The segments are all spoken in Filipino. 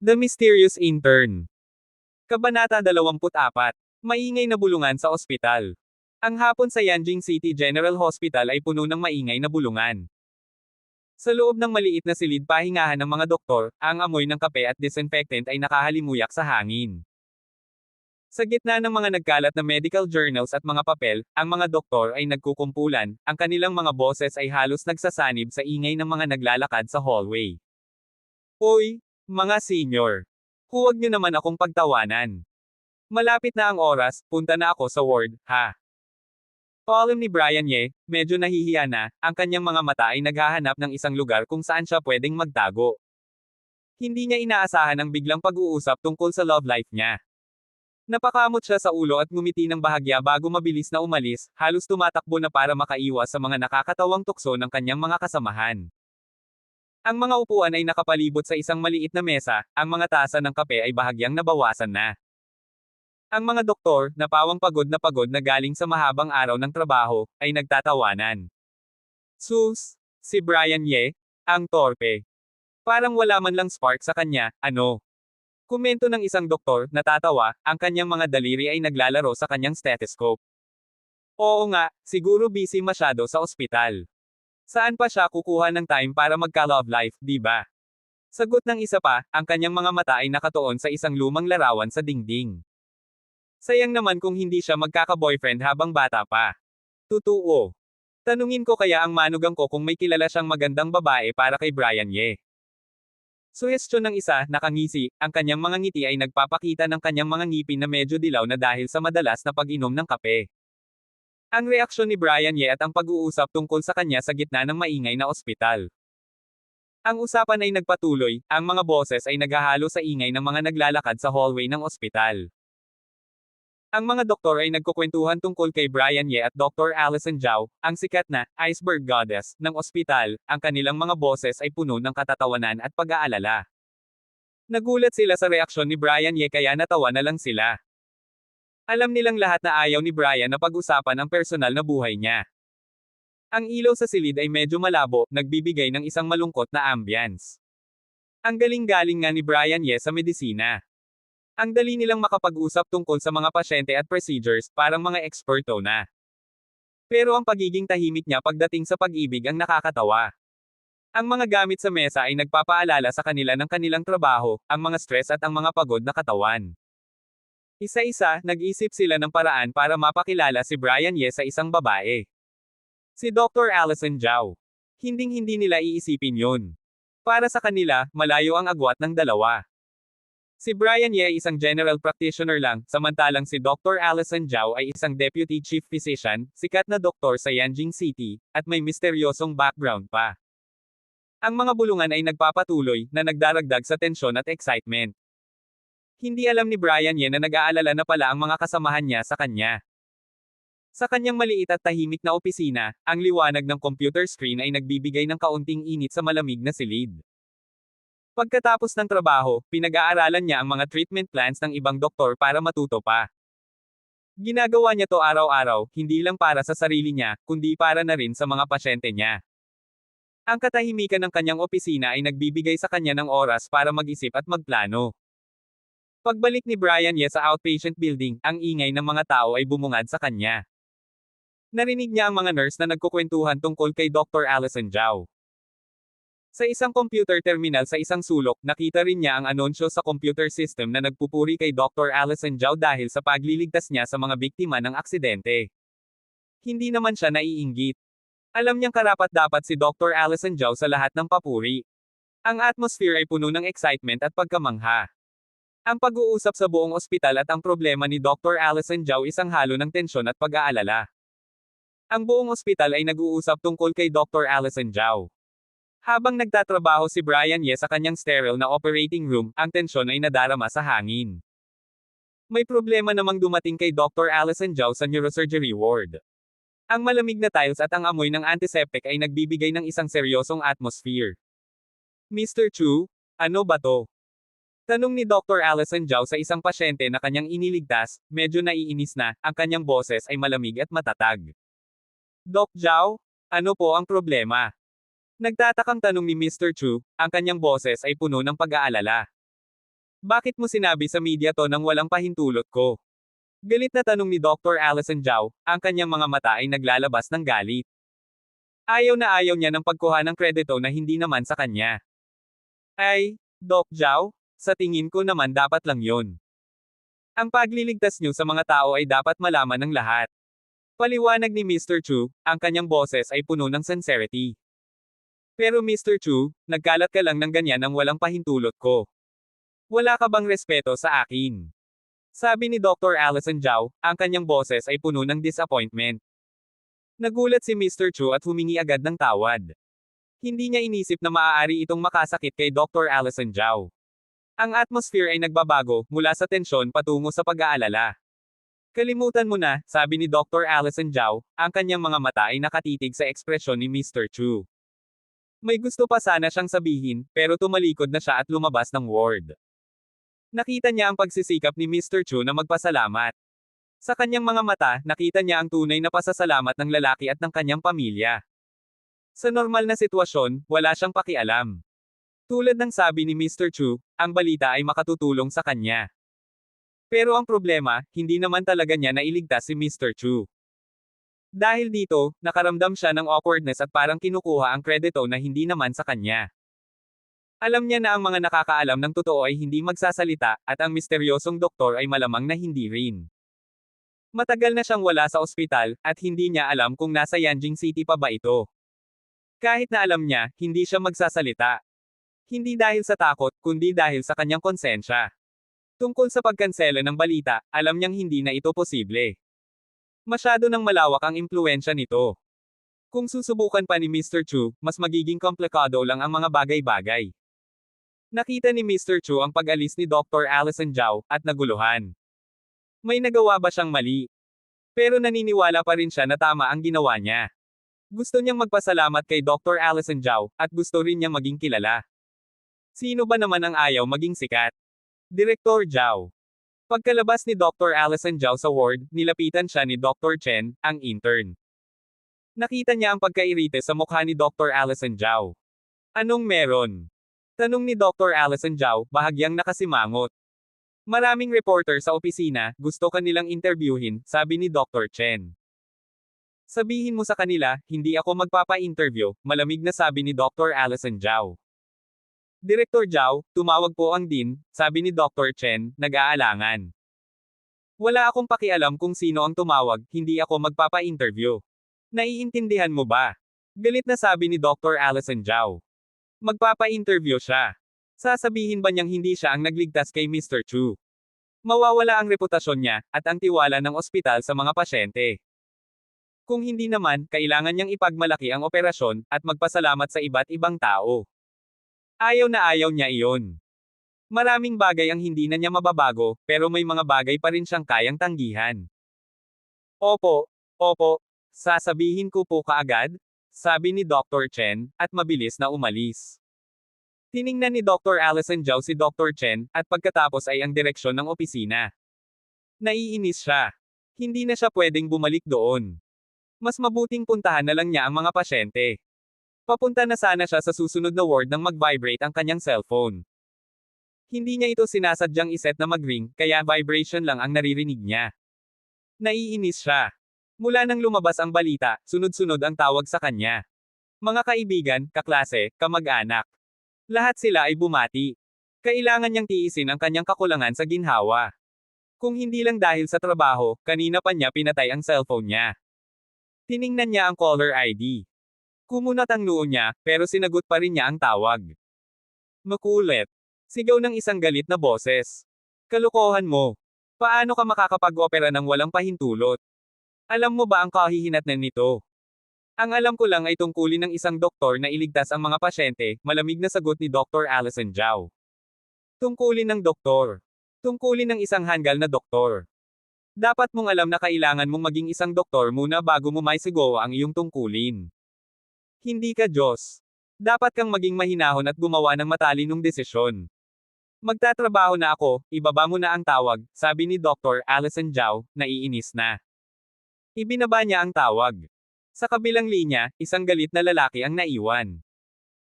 The Mysterious Intern. Kabanata 24. Maingay na bulungan sa ospital. Ang hapon sa Yanjing City General Hospital ay puno ng maingay na bulungan. Sa loob ng maliit na silid pahingahan ng mga doktor, ang amoy ng kape at disinfectant ay nakahalimuyak sa hangin. Sa gitna ng mga nagkalat na medical journals at mga papel, ang mga doktor ay nagkukumpulan, ang kanilang mga boses ay halos nagsasanib sa ingay ng mga naglalakad sa hallway. Hoy, mga senior! Huwag niyo naman akong pagtawanan. Malapit na ang oras, punta na ako sa ward, ha? Paalam ni Brian Ye, medyo nahihiya na, ang kanyang mga mata ay naghahanap ng isang lugar kung saan siya pwedeng magtago. Hindi niya inaasahan ang biglang pag-uusap tungkol sa love life niya. Napakamot siya sa ulo at ngumiti ng bahagya bago mabilis na umalis, halos tumatakbo na para makaiwas sa mga nakakatawang tukso ng kanyang mga kasamahan. Ang mga upuan ay nakapalibot sa isang maliit na mesa, ang mga tasa ng kape ay bahagyang nabawasan na. Ang mga doktor, na pagod na galing sa mahabang araw ng trabaho, ay nagtatawanan. Sus, si Brian Ye, ang torpe. Parang wala man lang spark sa kanya, ano? Komento ng isang doktor, natatawa, ang kanyang mga daliri ay naglalaro sa kanyang stethoscope. Oo nga, siguro busy masyado sa ospital. Saan pa siya kukuha ng time para magka-love life, di ba? Sagot ng isa pa, ang kanyang mga mata ay nakatuon sa isang lumang larawan sa dingding. Sayang naman kung hindi siya magkaka-boyfriend habang bata pa. Totoo. Tanungin ko kaya ang manugang ko kung may kilala siyang magandang babae para kay Brian Ye. Suhestyon ng isa, nakangisi, ang kanyang mga ngiti ay nagpapakita ng kanyang mga ngipin na medyo dilaw na dahil sa madalas na pag-inom ng kape. Ang reaksyon ni Brian Ye at ang pag-uusap tungkol sa kanya sa gitna ng maingay na ospital. Ang usapan ay nagpatuloy, ang mga boses ay naghahalo sa ingay ng mga naglalakad sa hallway ng ospital. Ang mga doktor ay nagkukwentuhan tungkol kay Brian Ye at Dr. Allison Zhao, ang sikat na iceberg goddess ng ospital, ang kanilang mga boses ay puno ng katatawanan at pag-aalala. Nagulat sila sa reaksyon ni Brian Ye kaya natawa na lang sila. Alam nilang lahat na ayaw ni Brian na pag-usapan ang personal na buhay niya. Ang ilaw sa silid ay medyo malabo, nagbibigay ng isang malungkot na ambience. Ang galing-galing nga ni Brian Ye sa medisina. Ang dali nilang makapag-usap tungkol sa mga pasyente at procedures, parang mga eksperto na. Pero ang pagiging tahimik niya pagdating sa pag-ibig ang nakakatawa. Ang mga gamit sa mesa ay nagpapaalala sa kanila ng kanilang trabaho, ang mga stress at ang mga pagod na katawan. Isa-isa, nag-isip sila ng paraan para mapakilala si Brian Ye sa isang babae. Si Dr. Allison Zhao. Hinding-hindi nila iisipin yun. Para sa kanila, malayo ang agwat ng dalawa. Si Brian Ye ay isang general practitioner lang, samantalang si Dr. Allison Zhao ay isang deputy chief physician, sikat na doktor sa Yanjing City, at may misteryosong background pa. Ang mga bulungan ay nagpapatuloy, na nagdaragdag sa tensyon at excitement. Hindi alam ni Brian Ye na nag-aalala na pala ang mga kasamahan niya sa kanya. Sa kanyang maliit at tahimik na opisina, ang liwanag ng computer screen ay nagbibigay ng kaunting init sa malamig na silid. Pagkatapos ng trabaho, pinag-aaralan niya ang mga treatment plans ng ibang doktor para matuto pa. Ginagawa niya to araw-araw, hindi lang para sa sarili niya, kundi para na rin sa mga pasyente niya. Ang katahimikan ng kanyang opisina ay nagbibigay sa kanya ng oras para mag-isip at magplano. Pagbalik ni Brian Ye sa outpatient building, ang ingay ng mga tao ay bumungad sa kanya. Narinig niya ang mga nurse na nagkukwentuhan tungkol kay Dr. Allison Zhao. Sa isang computer terminal sa isang sulok, nakita rin niya ang anunsyo sa computer system na nagpupuri kay Dr. Allison Zhao dahil sa pagliligtas niya sa mga biktima ng aksidente. Hindi naman siya naiinggit. Alam niyang karapat-dapat si Dr. Allison Zhao sa lahat ng papuri. Ang atmosphere ay puno ng excitement at pagkamangha. Ang pag-uusap sa buong ospital at ang problema ni Dr. Allison Zhao isang halo ng tensyon at pag-aalala. Ang buong ospital ay nag-uusap tungkol kay Dr. Allison Zhao. Habang nagtatrabaho si Brian Ye sa kanyang sterile na operating room, ang tensyon ay nadarama sa hangin. May problema namang dumating kay Dr. Allison Zhao sa neurosurgery ward. Ang malamig na tiles at ang amoy ng antiseptic ay nagbibigay ng isang seryosong atmosphere. Mr. Chu, ano ba to? Tanong ni Dr. Allison Zhao sa isang pasyente na kanyang iniligtas, medyo naiinis na, ang kanyang boses ay malamig at matatag. Doc Zhao, ano po ang problema? Nagtatakang tanong ni Mr. Chu, ang kanyang boses ay puno ng pag-aalala. Bakit mo sinabi sa media to nang walang pahintulot ko? Galit na tanong ni Dr. Allison Zhao, ang kanyang mga mata ay naglalabas ng galit. Ayaw na ayaw niya ng pagkuha ng kredito na hindi naman sa kanya. Ay, Doc Zhao, sa tingin ko naman dapat lang yon. Ang pagliligtas niyo sa mga tao ay dapat malaman ng lahat. Paliwanag ni Mr. Chu, ang kanyang boses ay puno ng sincerity. Pero Mr. Chu, nagkalat ka lang ng ganyan nang walang pahintulot ko. Wala ka bang respeto sa akin? Sabi ni Dr. Allison Zhao, ang kanyang boses ay puno ng disappointment. Nagulat si Mr. Chu at humingi agad ng tawad. Hindi niya inisip na maaari itong makasakit kay Dr. Allison Zhao. Ang atmosphere ay nagbabago, mula sa tensyon patungo sa pag-aalala. Kalimutan mo na, sabi ni Dr. Allison Zhao, ang kanyang mga mata ay nakatitig sa ekspresyon ni Mr. Chu. May gusto pa sana siyang sabihin, pero tumalikod na siya at lumabas ng ward. Nakita niya ang pagsisikap ni Mr. Chu na magpasalamat. Sa kanyang mga mata, nakita niya ang tunay na pasasalamat ng lalaki at ng kanyang pamilya. Sa normal na sitwasyon, wala siyang pakialam. Tulad ng sabi ni Mr. Chu, ang balita ay makatutulong sa kanya. Pero ang problema, hindi naman talaga niya nailigtas si Mr. Chu. Dahil dito, nakaramdam siya ng awkwardness at parang kinukuha ang kredito na hindi naman sa kanya. Alam niya na ang mga nakakaalam ng totoo ay hindi magsasalita, at ang misteryosong doktor ay malamang na hindi rin. Matagal na siyang wala sa ospital, at hindi niya alam kung nasa Yanjing City pa ba ito. Kahit na alam niya, hindi siya magsasalita. Hindi dahil sa takot, kundi dahil sa kanyang konsensya. Tungkol sa pagkansela ng balita, alam niyang hindi na ito posible. Masyado nang malawak ang impluwensya nito. Kung susubukan pa ni Mr. Chu, mas magiging komplikado lang ang mga bagay-bagay. Nakita ni Mr. Chu ang pag-alis ni Dr. Allison Zhao, at naguluhan. May nagawa ba siyang mali? Pero naniniwala pa rin siya na tama ang ginawa niya. Gusto niyang magpasalamat kay Dr. Allison Zhao, at gusto rin niyang maging kilala. Sino ba naman ang ayaw maging sikat? Direktor Zhao. Pagkalabas ni Dr. Allison Zhao sa ward, nilapitan siya ni Dr. Chen, ang intern. Nakita niya ang pagkairite sa mukha ni Dr. Allison Zhao. Anong meron? Tanong ni Dr. Allison Zhao, bahagyang nakasimangot. Maraming reporter sa opisina, gusto kanilang interviewin, sabi ni Dr. Chen. Sabihin mo sa kanila, hindi ako magpapa-interview, malamig na sabi ni Dr. Allison Zhao. Direktor Zhao, tumawag po ang dean, sabi ni Dr. Chen, nag-aalangan. Wala akong pakialam kung sino ang tumawag, hindi ako magpapa-interview. Naiintindihan mo ba? Galit na sabi ni Dr. Allison Zhao. Magpapa-interview siya. Sasabihin ba niyang hindi siya ang nagligtas kay Mr. Chu? Mawawala ang reputasyon niya, at ang tiwala ng ospital sa mga pasyente. Kung hindi naman, kailangan niyang ipagmalaki ang operasyon, at magpasalamat sa iba't ibang tao. Ayaw na ayaw niya iyon. Maraming bagay ang hindi na niya mababago, pero may mga bagay pa rin siyang kayang tanggihan. Opo, sasabihin ko po kaagad, sabi ni Dr. Chen, at mabilis na umalis. Tiningnan ni Dr. Allison Zhao si Dr. Chen, at pagkatapos ay ang direksyon ng opisina. Naiinis siya. Hindi na siya pwedeng bumalik doon. Mas mabuting puntahan na lang niya ang mga pasyente. Papunta na sana siya sa susunod na ward nang mag-vibrate ang kanyang cellphone. Hindi niya ito sinasadyang iset na mag-ring, kaya vibration lang ang naririnig niya. Naiinis siya. Mula nang lumabas ang balita, sunod-sunod ang tawag sa kanya. Mga kaibigan, kaklase, kamag-anak. Lahat sila ay bumati. Kailangan niyang tiisin ang kanyang kakulangan sa ginhawa. Kung hindi lang dahil sa trabaho, kanina pa niya pinatay ang cellphone niya. Tiningnan niya ang caller ID. Kumunat ang noo niya, pero sinagot pa rin niya ang tawag. Makulit. Sigaw ng isang galit na boses. Kalokohan mo. Paano ka makakapag-opera ng walang pahintulot? Alam mo ba ang kahihinatnan nito? Ang alam ko lang ay tungkulin ng isang doktor na iligtas ang mga pasyente, malamig na sagot ni Dr. Allison Zhao. Tungkulin ng doktor. Tungkulin ng isang hanggal na doktor. Dapat mong alam na kailangan mong maging isang doktor muna bago mo maisigaw ang iyong tungkulin. Hindi ka Diyos. Dapat kang maging mahinahon at gumawa ng matalinong desisyon. Magtatrabaho na ako, ibaba mo na ang tawag, sabi ni Dr. Allison Zhao, naiinis na. Ibinaba niya ang tawag. Sa kabilang linya, isang galit na lalaki ang naiwan.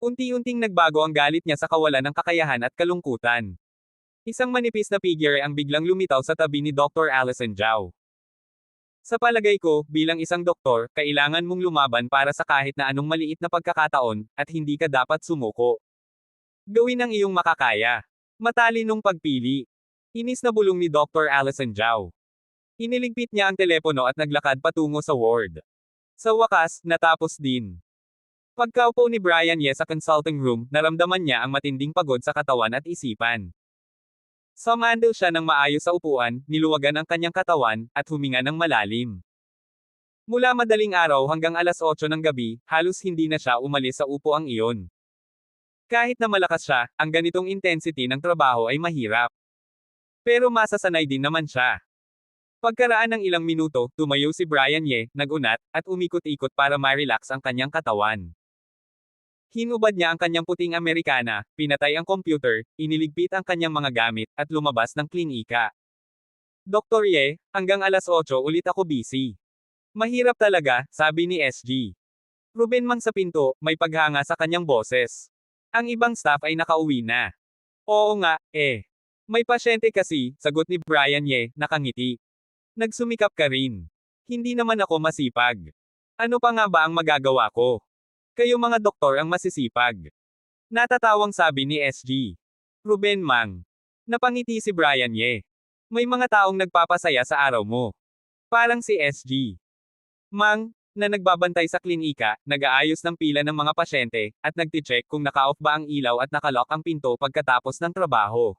Unti-unting nagbago ang galit niya sa kawalan ng kakayahan at kalungkutan. Isang manipis na figure ang biglang lumitaw sa tabi ni Dr. Allison Zhao. Sa palagay ko, bilang isang doktor, kailangan mong lumaban para sa kahit na anong maliit na pagkakataon, at hindi ka dapat sumuko. Gawin ang iyong makakaya. Matalinong pagpili. Inis na bulong ni Dr. Allison Zhao. Iniligpit niya ang telepono at naglakad patungo sa ward. Sa wakas, natapos din. Pagkaupo ni Brian Ye sa consulting room, naramdaman niya ang matinding pagod sa katawan at isipan. Sumandal siya ng maayos sa upuan, niluwagan ang kanyang katawan, at huminga ng malalim. Mula madaling araw hanggang alas 8 ng gabi, halos hindi na siya umalis sa upuang iyon. Kahit na malakas siya, ang ganitong intensity ng trabaho ay mahirap. Pero masasanay din naman siya. Pagkaraan ng ilang minuto, tumayo si Brian Ye, nagunat, at umikot-ikot para ma-relax ang kanyang katawan. Hinubad niya ang kanyang puting Amerikana, pinatay ang computer, iniligpit ang kanyang mga gamit, at lumabas ng klinika. Dr. Ye, hanggang alas 8 ulit ako busy. Mahirap talaga, sabi ni SG. Ruben mang sa pinto, may paghanga sa kanyang boses. Ang ibang staff ay nakauwi na. Oo nga, May pasyente kasi, sagot ni Brian Ye, nakangiti. Nagsumikap ka rin. Hindi naman ako masipag. Ano pa nga ba ang magagawa ko? Kayo mga doktor ang masisipag. Natatawang sabi ni SG. Ruben mang. Napangiti si Brian Ye. May mga taong nagpapasaya sa araw mo. Parang si SG. Mang, na nagbabantay sa klinika, nag-aayos ng pila ng mga pasyente, at nagti-check kung naka-off ba ang ilaw at nakalock ang pinto pagkatapos ng trabaho.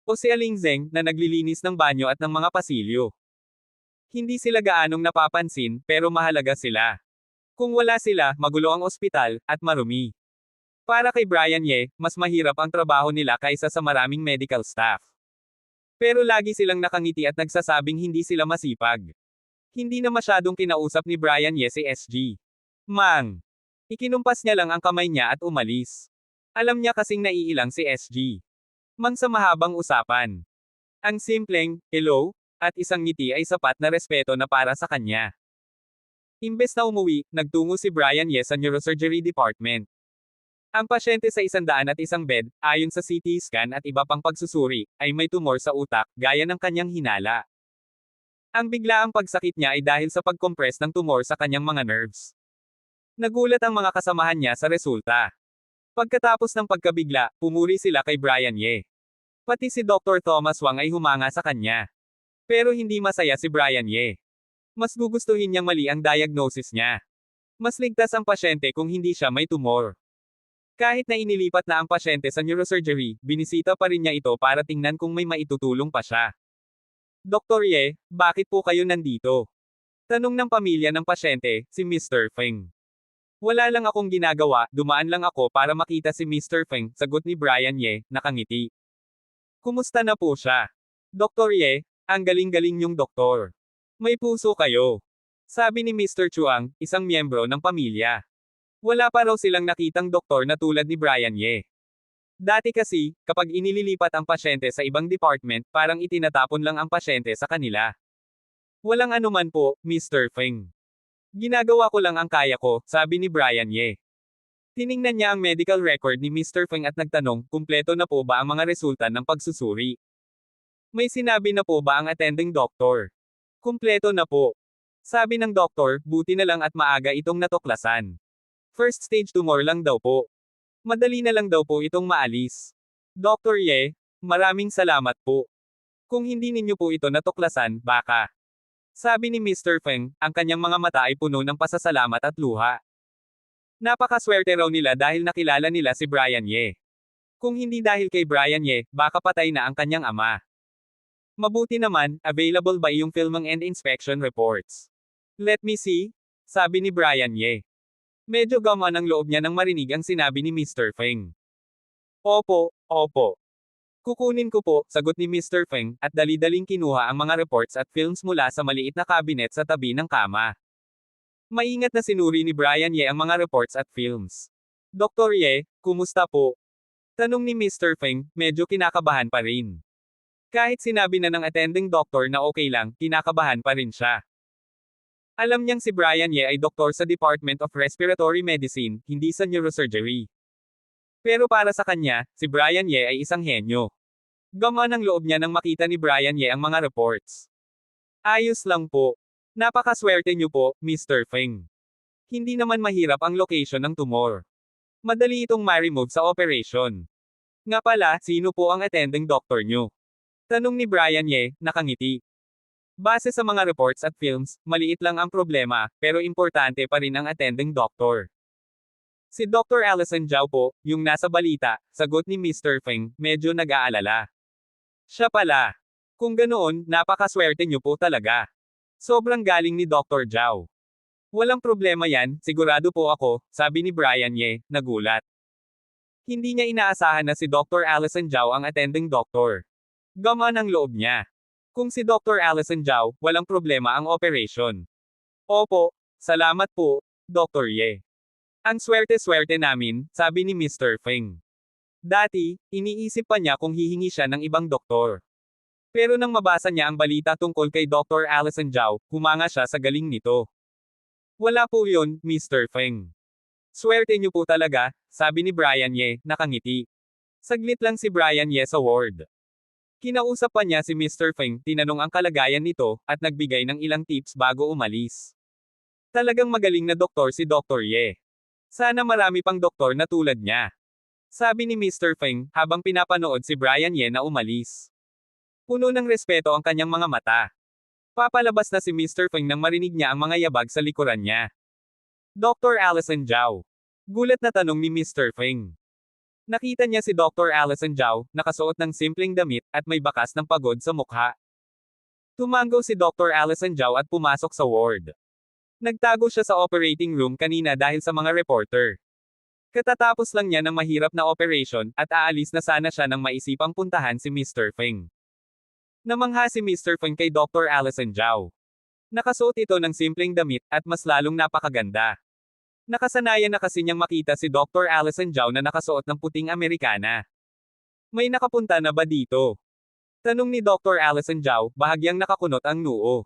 O si Aling Zeng, na naglilinis ng banyo at ng mga pasilyo. Hindi sila gaanong napapansin, pero mahalaga sila. Kung wala sila, magulo ang ospital, at marumi. Para kay Brian Ye, mas mahirap ang trabaho nila kaysa sa maraming medical staff. Pero lagi silang nakangiti at nagsasabing hindi sila masipag. Hindi na masyadong kinausap ni Brian Ye si SG. Mang. Ikinumpas niya lang ang kamay niya at umalis. Alam niya kasing naiilang si SG. Mang sa mahabang usapan. Ang simpleng, hello, at isang ngiti ay sapat na respeto na para sa kanya. Imbes na umuwi, nagtungo si Brian Ye sa neurosurgery department. Ang pasyente sa 101 bed, ayon sa CT scan at iba pang pagsusuri, ay may tumor sa utak, gaya ng kanyang hinala. Ang biglaang pagsakit niya ay dahil sa pagkompress ng tumor sa kanyang mga nerves. Nagulat ang mga kasamahan niya sa resulta. Pagkatapos ng pagkabigla, pumuri sila kay Brian Ye. Pati si Dr. Thomas Wang ay humanga sa kanya. Pero hindi masaya si Brian Ye. Mas gugustuhin niyang mali ang diagnosis niya. Mas ligtas ang pasyente kung hindi siya may tumor. Kahit na inilipat na ang pasyente sa neurosurgery, binisita pa rin niya ito para tingnan kung may maitutulong pa siya. Dr. Ye, bakit po kayo nandito? Tanong ng pamilya ng pasyente, si Mr. Feng. Wala lang akong ginagawa, dumaan lang ako para makita si Mr. Feng, sagot ni Brian Ye, nakangiti. Kumusta na po siya? Dr. Ye, ang galing-galing niyong doktor. May puso kayo. Sabi ni Mr. Chuang, isang miyembro ng pamilya. Wala pa raw silang nakitang doktor na tulad ni Brian Ye. Dati kasi, kapag inililipat ang pasyente sa ibang department, parang itinatapon lang ang pasyente sa kanila. Walang anuman po, Mr. Feng. Ginagawa ko lang ang kaya ko, sabi ni Brian Ye. Tiningnan niya ang medical record ni Mr. Feng at nagtanong, kumpleto na po ba ang mga resulta ng pagsusuri? May sinabi na po ba ang attending doctor? Kumpleto na po. Sabi ng doktor, buti na lang at maaga itong natuklasan. First stage tumor lang daw po. Madali na lang daw po itong maalis. Dr. Ye, maraming salamat po. Kung hindi ninyo po ito natuklasan, baka. Sabi ni Mr. Feng, ang kanyang mga mata ay puno ng pasasalamat at luha. Napakaswerte raw nila dahil nakilala nila si Brian Ye. Kung hindi dahil kay Brian Ye, baka patay na ang kanyang ama. Mabuti naman, available ba iyong filming and inspection reports? Let me see, sabi ni Brian Ye. Medyo gamaan ang loob niya nang marinig ang sinabi ni Mr. Feng. Opo, opo. Kukunin ko po, sagot ni Mr. Feng, at dali-daling kinuha ang mga reports at films mula sa maliit na cabinet sa tabi ng kama. Maingat na sinuri ni Brian Ye ang mga reports at films. Dr. Ye, kumusta po? Tanong ni Mr. Feng, medyo kinakabahan pa rin. Kahit sinabi na ng attending doctor na okay lang, kinakabahan pa rin siya. Alam niyang si Brian Ye ay doktor sa Department of Respiratory Medicine, hindi sa neurosurgery. Pero para sa kanya, si Brian Ye ay isang henyo. Gumaan ang loob niya nang makita ni Brian Ye ang mga reports. Ayos lang po. Napakaswerte niyo po, Mr. Feng. Hindi naman mahirap ang location ng tumor. Madali itong ma-remove sa operation. Nga pala, sino po ang attending doctor niyo? Tanong ni Brian Ye, nakangiti. Base sa mga reports at films, maliit lang ang problema, pero importante pa rin ang attending doctor. Si Dr. Allison Zhao po, yung nasa balita, sagot ni Mr. Feng, medyo nag-aalala. Siya pala. Kung ganoon, napakaswerte niyo po talaga. Sobrang galing ni Dr. Zhao. Walang problema yan, sigurado po ako, sabi ni Brian Ye, nagulat. Hindi niya inaasahan na si Dr. Allison Zhao ang attending doctor. Gamaan ang loob niya. Kung si Dr. Allison Zhao, walang problema ang operation. Opo, salamat po, Dr. Ye. Ang swerte-swerte namin, sabi ni Mr. Feng. Dati, iniisip pa niya kung hihingi siya ng ibang doktor. Pero nang mabasa niya ang balita tungkol kay Dr. Allison Zhao, humanga siya sa galing nito. Wala po yun, Mr. Feng. Swerte niyo po talaga, sabi ni Brian Ye, nakangiti. Saglit lang si Brian Ye sa ward. Kinausap pa niya si Mr. Feng, tinanong ang kalagayan nito, at nagbigay ng ilang tips bago umalis. Talagang magaling na doktor si Dr. Ye. Sana marami pang doktor na tulad niya. Sabi ni Mr. Feng, habang pinapanood si Brian Ye na umalis. Puno ng respeto ang kanyang mga mata. Papalabas na si Mr. Feng nang marinig niya ang mga yabag sa likuran niya. Dr. Allison Zhao. Gulat na tanong ni Mr. Feng. Nakita niya si Dr. Allison Zhao, nakasuot ng simpleng damit, at may bakas ng pagod sa mukha. Tumango si Dr. Allison Zhao at pumasok sa ward. Nagtago siya sa operating room kanina dahil sa mga reporter. Katatapos lang niya ng mahirap na operation, at aalis na sana siya nang maisipang puntahan si Mr. Feng. Namangha si Mr. Feng kay Dr. Allison Zhao. Nakasuot ito ng simpleng damit, at mas lalong napakaganda. Nakasanayan na kasi niyang makita si Dr. Allison Zhao na nakasuot ng puting Amerikana. May nakapunta na ba dito? Tanong ni Dr. Allison Zhao, bahagyang nakakunot ang noo.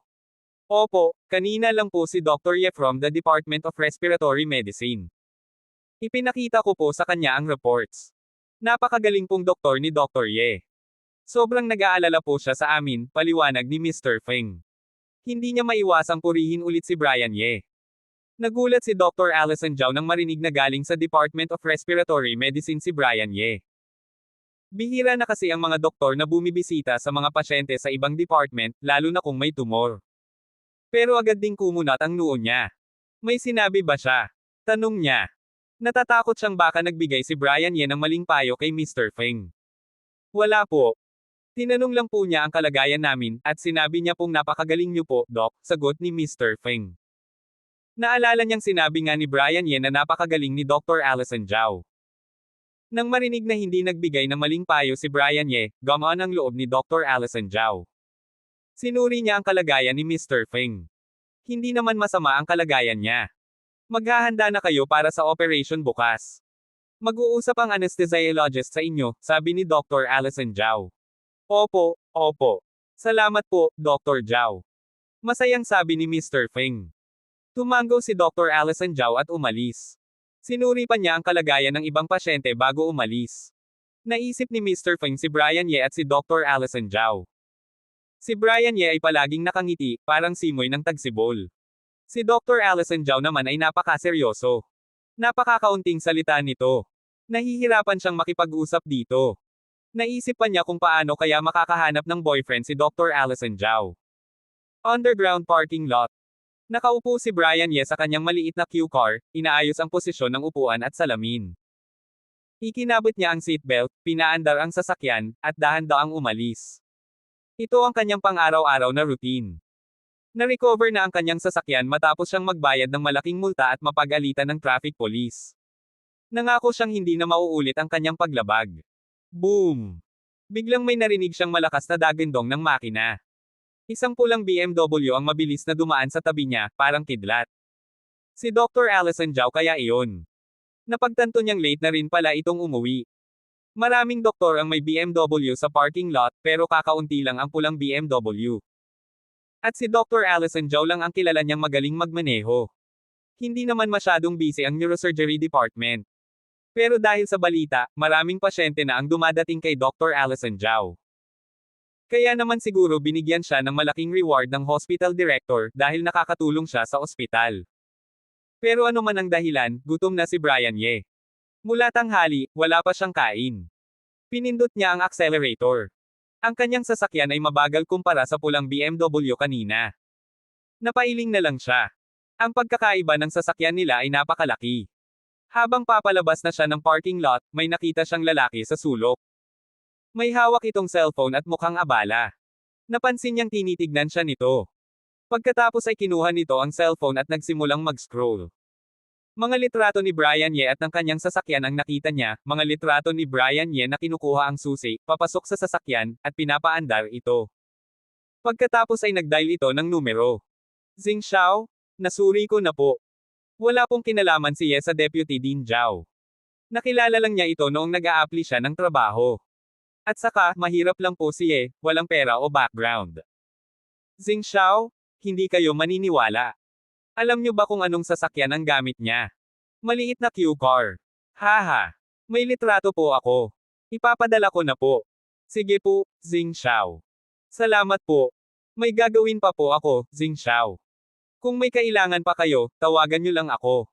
Opo, kanina lang po si Dr. Ye from the Department of Respiratory Medicine. Ipinakita ko po sa kanya ang reports. Napakagaling pong doktor ni Dr. Ye. Sobrang nag-aalala po siya sa amin, paliwanag ni Mr. Feng. Hindi niya maiwasang purihin ulit si Brian Ye. Nagulat si Dr. Allison Zhao nang marinig na galing sa Department of Respiratory Medicine si Brian Ye. Bihira na kasi ang mga doktor na bumibisita sa mga pasyente sa ibang department, lalo na kung may tumor. Pero agad ding kumunat ang noo niya. May sinabi ba siya? Tanong niya. Natatakot siyang baka nagbigay si Brian Ye ng maling payo kay Mr. Feng. Wala po. Tinanong lang po niya ang kalagayan namin, at sinabi niya pong napakagaling niyo po, Doc, sagot ni Mr. Feng. Naalala niyang sinabi nga ni Brian Ye na napakagaling ni Dr. Allison Zhao. Nang marinig na hindi nagbigay ng maling payo si Brian Ye, gumaan ang loob ni Dr. Allison Zhao. Sinuri niya ang kalagayan ni Mr. Feng. Hindi naman masama ang kalagayan niya. Maghahanda na kayo para sa operation bukas. Mag-uusap ang anesthesiologist sa inyo, sabi ni Dr. Allison Zhao. Opo, opo. Salamat po, Dr. Zhao. Masayang sabi ni Mr. Feng. Tumango si Dr. Allison Zhao at umalis. Sinuri pa niya ang kalagayan ng ibang pasyente bago umalis. Naisip ni Mr. Feng si Brian Ye at si Dr. Allison Zhao. Si Brian Ye ay palaging nakangiti, parang simoy ng tagsibol. Si Dr. Allison Zhao naman ay napakaseryoso. Napakakaunting salita nito. Nahihirapan siyang makipag-usap dito. Naisip pa niya kung paano kaya makakahanap ng boyfriend si Dr. Allison Zhao. Underground parking lot. Nakaupo si Brian Ye sa kanyang maliit na Q-car, inaayos ang posisyon ng upuan at salamin. Ikinabit niya ang seatbelt, pinaandar ang sasakyan, at dahan-daang umalis. Ito ang kanyang pang-araw-araw na routine. Na-recover na ang kanyang sasakyan matapos siyang magbayad ng malaking multa at mapag-alitan ng traffic police. Nangako siyang hindi na mauulit ang kanyang paglabag. Boom! Biglang may narinig siyang malakas na dagindong ng makina. Isang pulang BMW ang mabilis na dumaan sa tabi niya, parang kidlat. Si Dr. Allison Zhao kaya iyon. Napagtanto niyang late na rin pala itong umuwi. Maraming doktor ang may BMW sa parking lot, pero kakaunti lang ang pulang BMW. At si Dr. Allison Zhao lang ang kilala niyang magaling magmaneho. Hindi naman masyadong busy ang neurosurgery department. Pero dahil sa balita, maraming pasyente na ang dumadating kay Dr. Allison Zhao. Kaya naman siguro binigyan siya ng malaking reward ng hospital director dahil nakakatulong siya sa ospital. Pero ano man ang dahilan, gutom na si Brian Ye. Mula tanghali, wala pa siyang kain. Pinindot niya ang accelerator. Ang kanyang sasakyan ay mabagal kumpara sa pulang BMW kanina. Napailing na lang siya. Ang pagkakaiba ng sasakyan nila ay napakalaki. Habang papalabas na siya ng parking lot, may nakita siyang lalaki sa sulok. May hawak itong cellphone at mukhang abala. Napansin niyang tinitignan siya nito. Pagkatapos ay kinuha nito ang cellphone at nagsimulang mag-scroll. Mga litrato ni Brian Ye at ng kanyang sasakyan ang nakita niya, mga litrato ni Brian Ye na kinukuha ang susi, papasok sa sasakyan, at pinapaandar ito. Pagkatapos ay nag-dial ito ng numero. Zing Xiao, nasuri ko na po. Wala pong kinalaman si Ye sa Deputy Dean Zhao. Nakilala lang niya ito noong nag-a-apply siya ng trabaho. At saka, mahirap lang po si Ye, walang pera o background. Zing Xiao, hindi kayo maniniwala. Alam niyo ba kung anong sasakyan ang gamit niya? Maliit na Q-car. Haha. May litrato po ako. Ipapadala ko na po. Sige po, Zing Xiao. Salamat po. May gagawin pa po ako, Zing Xiao. Kung may kailangan pa kayo, tawagan niyo lang ako.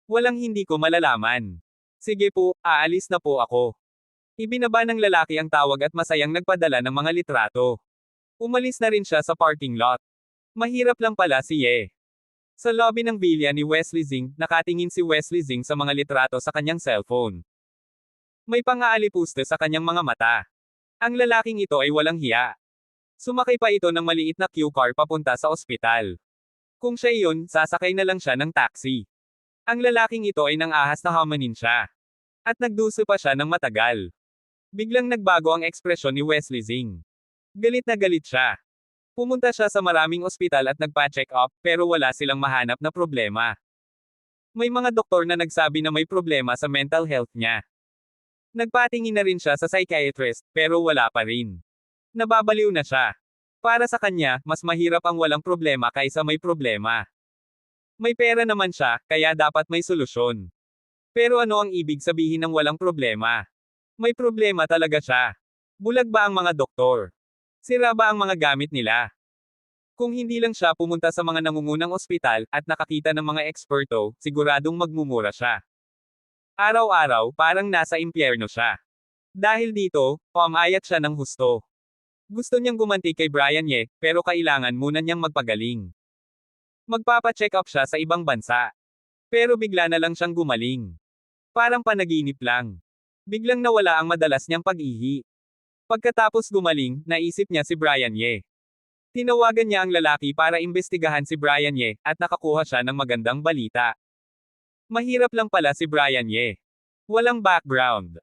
Walang hindi ko malalaman. Sige po, aalis na po ako. Ibinaba ng lalaki ang tawag at masayang nagpadala ng mga litrato. Umalis na rin siya sa parking lot. Mahirap lang pala si Ye. Sa lobby ng bilya ni Wesley Zing, nakatingin si Wesley Zing sa mga litrato sa kanyang cellphone. May pang-aalipuste sa kanyang mga mata. Ang lalaking ito ay walang hiya. Sumakay pa ito ng maliit na Q-car papunta sa ospital. Kung siya iyon, sasakay na lang siya ng taxi. Ang lalaking ito ay nang-ahas na hamanin siya. At nagduso pa siya ng matagal. Biglang nagbago ang ekspresyon ni Wesley Zing. Galit na galit siya. Pumunta siya sa maraming ospital at nagpa-check up, pero wala silang mahanap na problema. May mga doktor na nagsabi na may problema sa mental health niya. Nagpatingin na rin siya sa psychiatrist, pero wala pa rin. Nababaliw na siya. Para sa kanya, mas mahirap ang walang problema kaysa may problema. May pera naman siya, kaya dapat may solusyon. Pero ano ang ibig sabihin ng walang problema? May problema talaga siya. Bulag ba ang mga doktor? Sira ba ang mga gamit nila? Kung hindi lang siya pumunta sa mga nangungunang ospital, at nakakita ng mga eksperto, siguradong magmumura siya. Araw-araw, parang nasa impyerno siya. Dahil dito, pumayat siya ng husto. Gusto niyang gumanti kay Brian Ye, pero kailangan muna niyang magpagaling. Magpapa-check up siya sa ibang bansa. Pero bigla na lang siyang gumaling. Parang panaginip lang. Biglang nawala ang madalas niyang pag-ihi. Pagkatapos gumaling, naisip niya si Brian Ye. Tinawagan niya ang lalaki para imbestigahan si Brian Ye, at nakakuha siya ng magandang balita. Mahirap lang pala si Brian Ye. Walang background.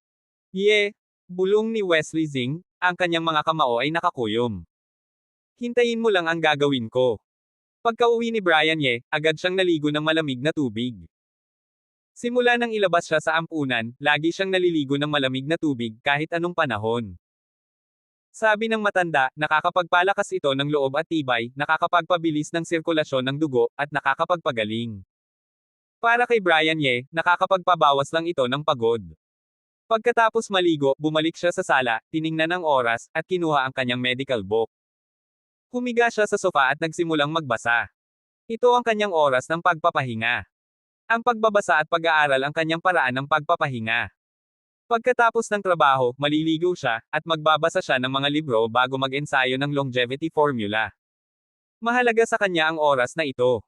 Ye, bulong ni Wesley Zing, ang kanyang mga kamao ay nakakuyom. Hintayin mo lang ang gagawin ko. Pagka-uwi ni Brian Ye, agad siyang naligo ng malamig na tubig. Simula nang ilabas siya sa ampunan, lagi siyang naliligo ng malamig na tubig kahit anong panahon. Sabi ng matanda, nakakapagpalakas ito ng loob at tibay, nakakapagpabilis ng sirkulasyon ng dugo, at nakakapagpagaling. Para kay Brian Ye, nakakapagpabawas lang ito ng pagod. Pagkatapos maligo, bumalik siya sa sala, tiningnan ang oras, at kinuha ang kanyang medical book. Humiga siya sa sofa at nagsimulang magbasa. Ito ang kanyang oras ng pagpapahinga. Ang pagbabasa at pag-aaral ang kanyang paraan ng pagpapahinga. Pagkatapos ng trabaho, maliligo siya, at magbabasa siya ng mga libro bago mag-ensayo ng longevity formula. Mahalaga sa kanya ang oras na ito.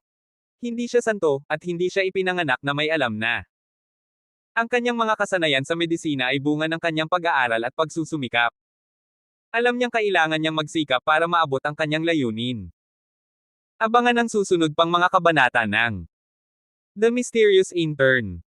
Hindi siya santo, at hindi siya ipinanganak na may alam na. Ang kanyang mga kasanayan sa medisina ay bunga ng kanyang pag-aaral at pagsusumikap. Alam niyang kailangan niyang magsikap para maabot ang kanyang layunin. Abangan ang susunod pang mga kabanata ng The Mysterious Intern.